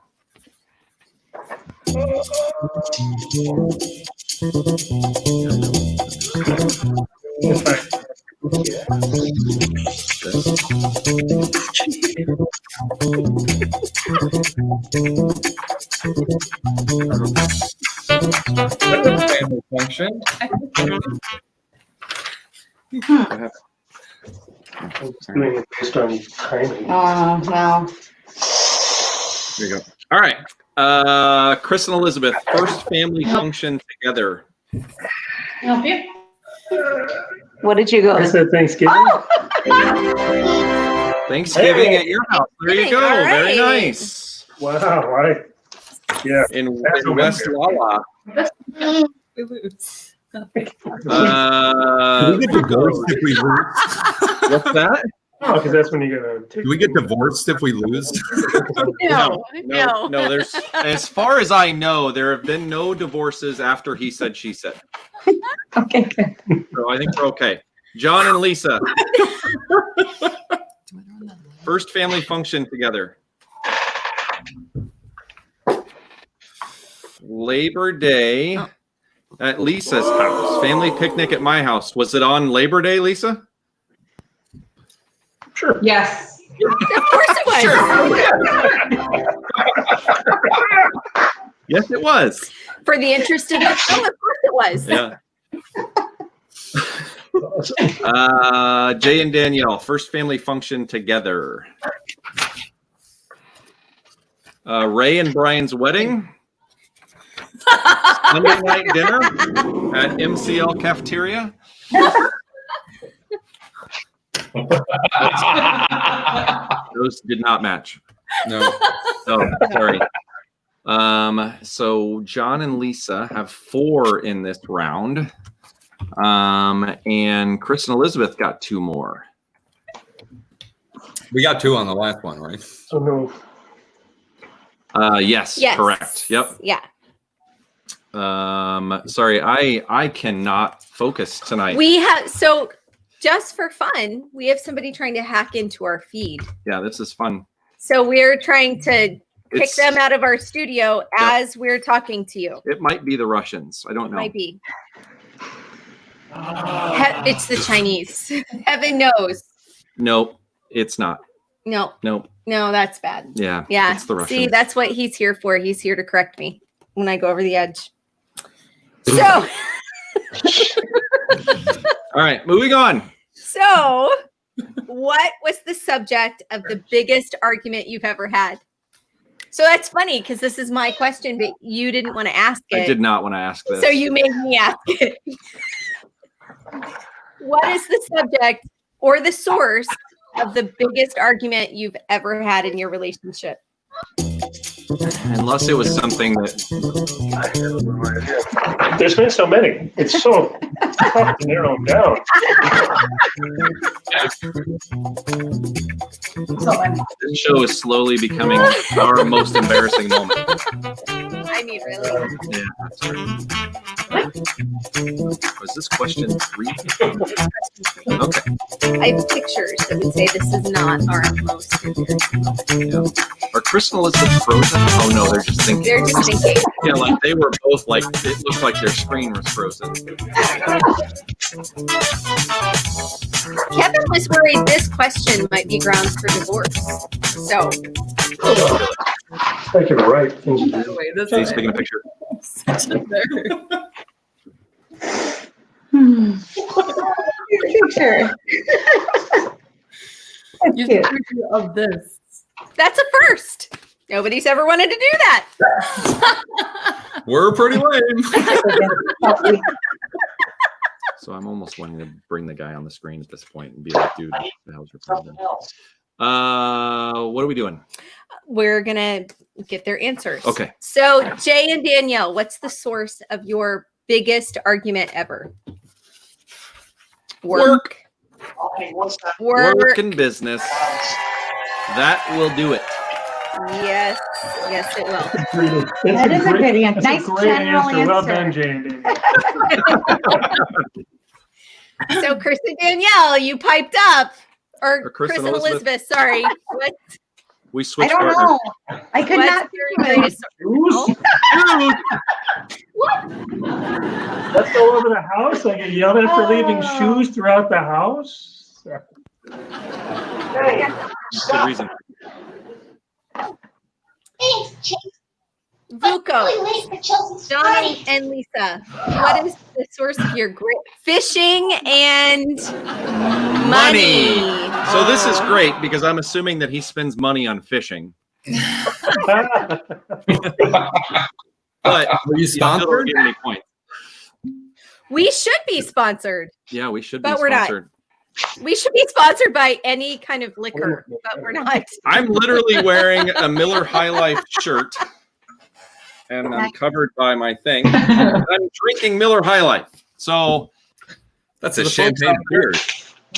Family function. I'm just doing it based on timing. Well. There you go. All right. Chris and Elizabeth, first family function together. Help you? What did you go? I said Thanksgiving. Thanksgiving at your house. There you Hey, go. all Very right. nice. Wow. Yeah. In That's West Lala. Do we get divorced if we lose? What's that? Oh, because that's when you get a Do ticket. we get divorced if we lose? No. No, there's as far as I know, there have been no divorces after he said, she said. Okay, good. So I think we're okay. John and Lisa. First family function together. Labor Day at Lisa's house. Family picnic at my house. Was it on Labor Day, Lisa? Sure. Yes. Of course it was. Yes, it was. For the interest of the film, of course it was. Yeah. Jay and Danielle, first family function together. Ray and Brian's wedding. Sunday night dinner at MCL cafeteria. Those did not match. No. Oh, sorry. So John and Lisa have 4 in this round. And Chris and Elizabeth got 2 more. We got 2 on the last one, right? So no. Yes, Yes. correct. Yep. Yeah. Sorry, I cannot focus tonight. We have, so just for fun, we have somebody trying to hack into our feed. Yeah, this is fun. So we're trying to pick It's- them out of our studio as we're talking to you. It might be the Russians. I don't know. Might be. It's the Chinese. Heaven knows. Nope, it's not. No, Nope. no, that's bad. Yeah. Yeah. It's the Russians. See, that's what he's here for. He's here to correct me when I go over the edge. So, All right, moving on. so what was the subject of the biggest argument you've ever had? So that's funny because this is my question, but you didn't want to ask it. I did not want to ask this. So you made me ask it. What is the subject or the source of the biggest argument you've ever had in your relationship? Unless it was something that There's been so many. It's so tough to narrow them down. this show is slowly becoming our most embarrassing moment. I mean, really? Yeah, that's right. Was this question 3? Okay. I have pictures that would say this is not our most embarrassing moment. Are Chris and Elizabeth frozen? Oh no, they're just thinking. They're just thinking. Yeah, like they were both like, it looked like their screen was frozen. Kevin was worried this question might be grounds for divorce. So, Thank you. Right. Things to do. Wait, this He's is taking a picture. such a nerd. Picture. You have a picture of this. that's a first. Nobody's ever wanted to do that. We're pretty lame. So I'm almost wanting to bring the guy on the screen at this point and be like, dude, what the hell's your problem? What are we doing? We're going to get their answers. Okay. So, Jay and Danielle, what's the source of your biggest argument ever? Work. Work and business. That will do it. Yes. Yes, it will. That is a good answer. That's Nice a great general answer. Well answer. done, Jane. So, Chris and Danielle, you piped up. Or Chris Chris and and Elizabeth. Elizabeth, sorry. What, We I switched don't partners. know. I could what's not your think of it. biggest- Let's go over the house. I get yelled at for leaving shoes throughout the house. Good reason. Vuko, John and Lisa, what is the source of your great fishing and money? So this is great because I'm assuming that he spends money on fishing. But Are you you still don't sponsored? give me points. We should be sponsored. Yeah, we should be But we're not. sponsored. We should be sponsored by any kind of liquor, but we're not. I'm literally wearing a Miller High Life shirt, and I'm covered by my thing. I'm drinking Miller High Life. So That's For a the folks champagne out there. beer.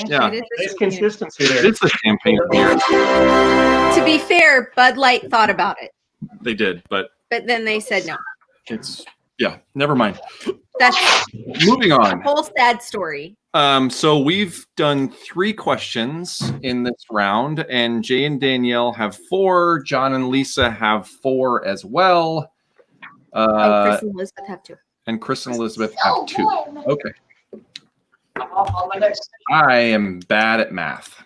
yeah, It is a Nice champagne. consistency there. it's a champagne beer. To be fair, Bud Light thought about it, They did, but but then they said no. it's yeah. Never mind. That's Moving a on. whole sad story. So we've done 3 questions in this round, and Jay and Danielle have 4. John and Lisa have 4 as well. And Chris and Elizabeth have to. And Chris and Elizabeth have 2. Okay. I am bad at math.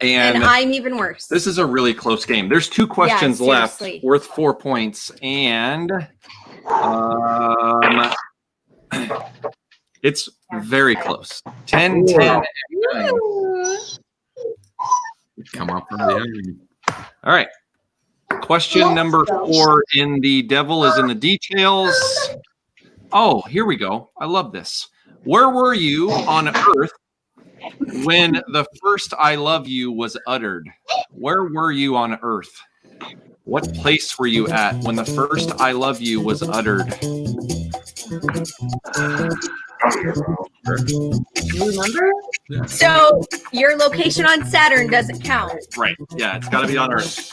And And I'm even worse. this is a really close game. There's 2 questions left seriously. worth 4 points. And it's very close. 10, 10, and 9. Come up from the end. All right. Question number 4 in The Devil is in the Details. Oh, here we go. I love this. Where were you on Earth when the first I love you was uttered? Where were you on Earth? What place were you at when the first I love you was uttered? You remember? So your location on Saturn doesn't count. Right. Yeah, it's got to be on Earth.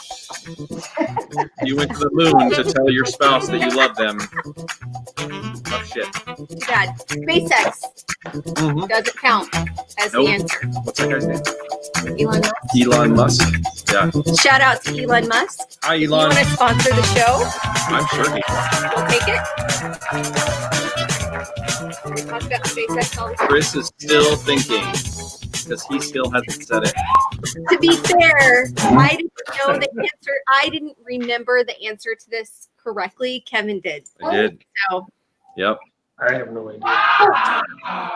You went to the moon to tell your spouse that you love them. Oh, shit. Too bad. SpaceX doesn't count as Nope. the answer. What's that guy's name? Elon Musk. Elon Musk. Yeah. Shout out to Elon Musk. Hi, You Elon. want to sponsor the show? I'm sure he We'll take it. We talk about SpaceX all the time. Chris is still thinking because he still hasn't said it. To be fair, I didn't know the answer. I didn't remember the answer to this correctly. Kevin did. I did. So Yep. I have no idea.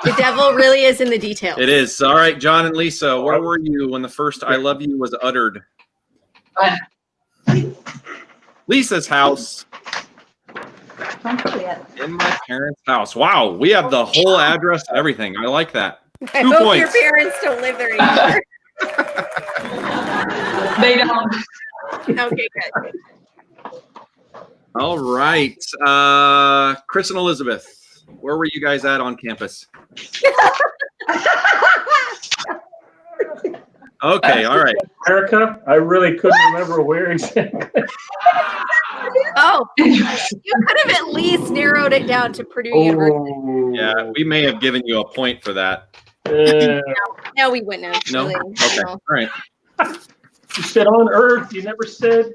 the devil really is in the details. It is. All right, John and Lisa, where were you when the first I love you was uttered? Lisa's house. In my parents' house. Wow, we have the whole address and everything. I like that. I 2 hope points. your parents don't live there anymore. They don't. Okay, good. All right. Chris and Elizabeth, where were you guys at on campus? Okay, all right. America, I really couldn't remember where exactly. Oh, you could have at least narrowed it down to Purdue University. Oh. Yeah, we may have given you a point for that. No, we wouldn't have. No? Really. Okay, No. all right. You said on Earth. You never said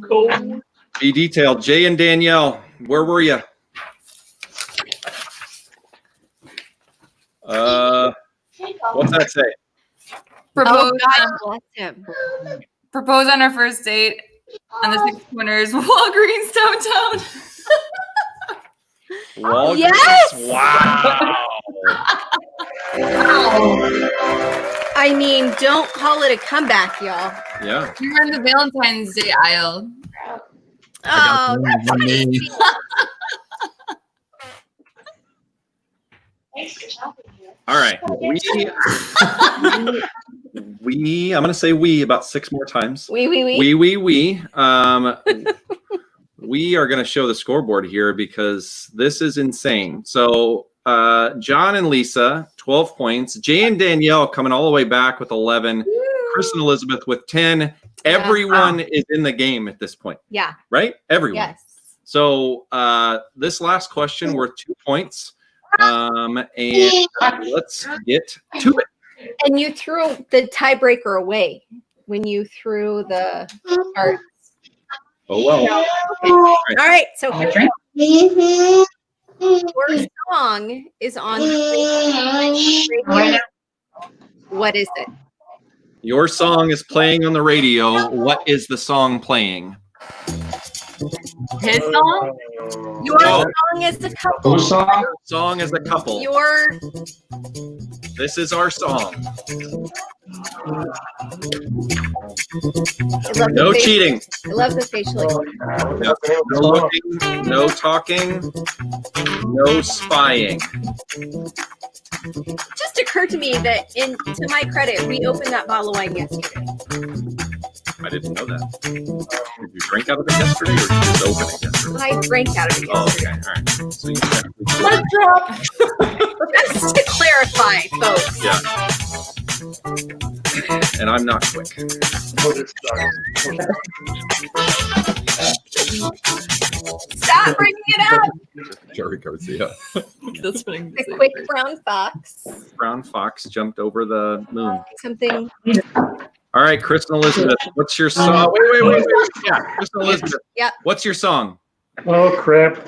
gold. Be detailed. Jay and Danielle, where were you? What's that say? Oh, God bless him. Propose on our first date on the Six Pointers, Walgreens downtown. Walgreens? Yes! Wow. I mean, don't call it a comeback, y'all. Yeah. We were in the Valentine's Day aisle. Oh, that's for me. funny. All right. We I'm going to say we about 6 more times. We. We are going to show the scoreboard here because this is insane. So John and Lisa, 12 points. Jay and Danielle coming all the way back with 11. Chris and Elizabeth with 10. Everyone is in the game at this point, Yeah. right? Everyone. Yes. So this last question worth 2 points. And let's get to it. And you threw the tiebreaker away when you threw the cards. Oh, well. All right. So My drink. your song is on the radio. What is it? Your song is playing on the radio. What is the song playing? His song? Your song is the couple. Whose song? Song is a couple. This is our song. No cheating. I love the facial expression. Yep. No looking, no talking, no spying. It just occurred to me that, to my credit, we opened that bottle of wine yesterday. I didn't know that. Did you drink out of it yesterday or did you just open it yesterday? I drank out of it Oh, yesterday. okay. All right. So you technically Mic drop. Just to clarify, folks. Yeah. And I'm not quick. Stop bringing it up. Jerry Garcia. That's funny. The quick brown fox. Brown fox jumped over the moon. Something. All right, Chris and Elizabeth, what's your song? Wait. Yeah, Chris and Elizabeth. Yeah. What's your song? Oh crap!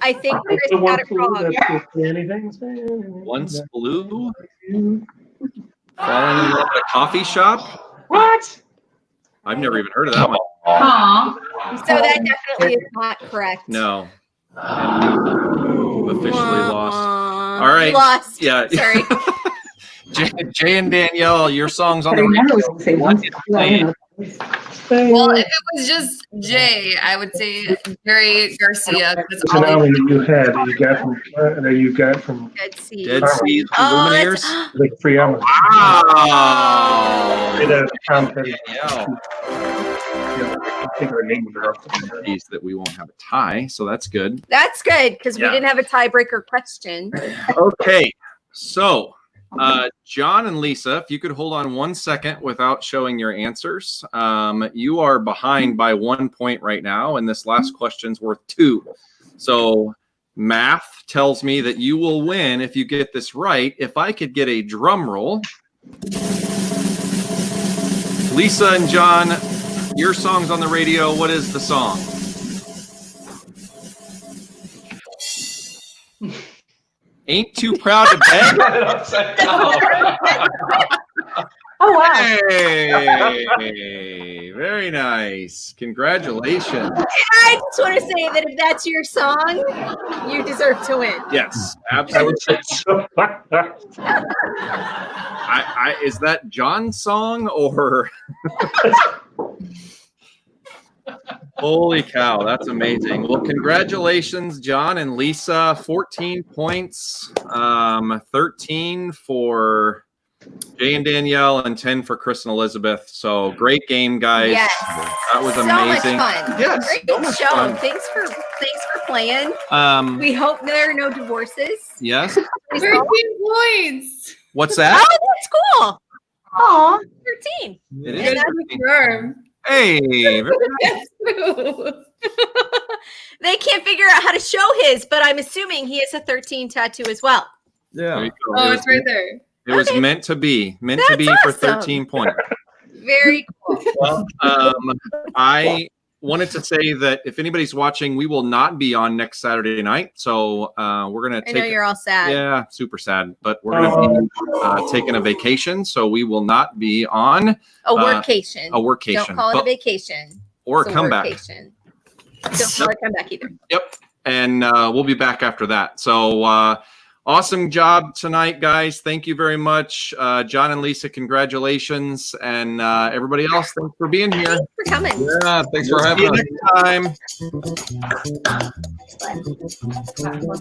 I think Chris The got one it fool wrong. that's anything. Once blue? Falling in love at a coffee shop? What? I've never even heard of that one. Aw. So that definitely is not correct. No. You've officially lost. All right. Lost. Yeah. Sorry. Jay and Danielle, your song's on the remember radio. what you What is playing? Well, if it was just Jay, I would say Jerry Garcia. Because So now when you got from Dead Sea. Dead Sea Oh, Lumineers. that's, like 3 hours. Wow. Tom Petty. Yeah. Think her name of her. That we won't have a tie, so that's good. That's good because we Yeah. didn't have a tiebreaker question. Okay, so John and Lisa, if you could hold on 1 second without showing your answers. You are behind by 1 point right now, and this last question's worth 2. So math tells me that you will win if you get this right. If I could get a drum roll. Lisa and John, your song's on the radio. What is the song? Ain't Too Proud to Beg. Oh, wow. Hey, very nice. Congratulations. I just want to say that if that's your song, you deserve to win. Yes, I absolutely. would say so. Is that John's song or? Holy cow, that's amazing. Well, congratulations, John and Lisa. 14 points, 13 for Jay and Danielle, and 10 for Chris and Elizabeth. So great game, guys. Yes. That was So amazing. much fun. Yes, Great so much show. fun. Thanks for playing. We hope there are no divorces. Yes. 13 points. What's Oh, that? that's cool. Aw. 13. It And is. that's confirmed. Hey, very They can't figure out how to show his, but I'm assuming he has a 13 tattoo as well. there Yeah. you go. Oh, it's right there. It was Okay. meant to be. Meant to That's be for awesome. 13 points. Very cool. Well, I wanted to say that if anybody's watching, we will not be on next Saturday night. So we're gonna I know take. you're all sad. Yeah, super sad, but we're gonna be taking a vacation, so we will not be on A workcation. a workation. Don't call it a but- vacation. or a It's a comeback. workcation. Don't call it a comeback either. Yep, and we'll be back after that. So awesome job tonight, guys. Thank you very much, John and Lisa. Congratulations, and everybody else. Thanks for being here. Thanks for coming. Yeah, thanks for See having you us. next time. Next one.